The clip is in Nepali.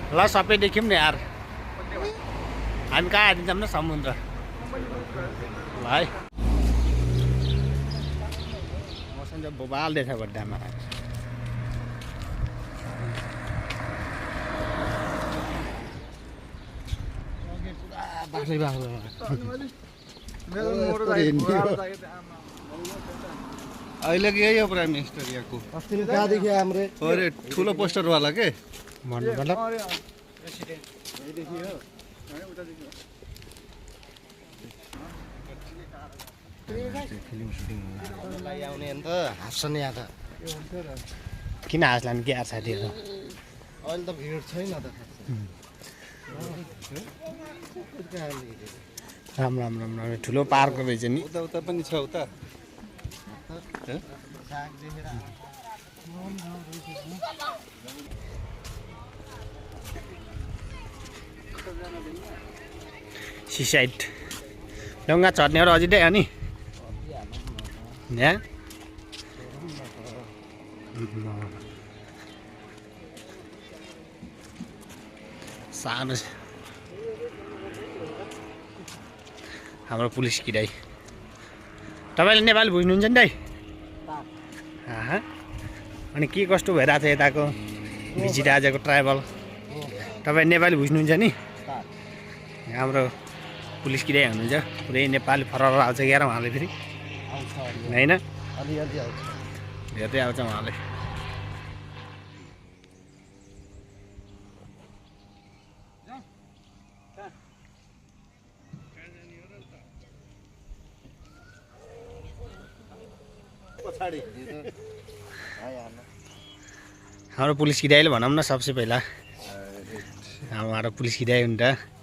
ल सबै देख्यौँ न यार हामी कहाँ आइदिन्छौँ न समुद्र ल है मौसम चाहिँ बोबाल देखा बड्डामा अहिले के यही हो प्राइम मिनिस्टर यहाँको अस्ति कहाँदेखि हाम्रो अरे ठुलो पोस्टरवाला के भन्नु मतलब फिल्म सुटिङ आउने नि त हाँस्छन् यहाँ त किन हाँस्लान् के यार साथीहरू अहिले त भिड छैन त राम राम राम राम ठुलो पार्क रहेछ नि उता उता पनि छ उता सिसाइड डङ्गा चढ्नेहरू अझै हो नि यहाँ सानो हाम्रो पुलिस किराई तपाईँले नेपाली बुझ्नुहुन्छ नि दाइ अनि के कस्तो भइरहेको छ यताको भिजिट आजको ट्राभल तपाईँ नेपाली बुझ्नुहुन्छ नि हाम्रो पुलिस किराई हुनुहुन्छ पुरै नेपाली फरक आउँछ क्या उहाँले फेरि होइन अलिअलि आउँछ भेट्दै आउँछ उहाँले हाम्रो पुलिस किरायले भनौँ न सबसे पहिला हाम्रो पुलिस किराय हुन्छ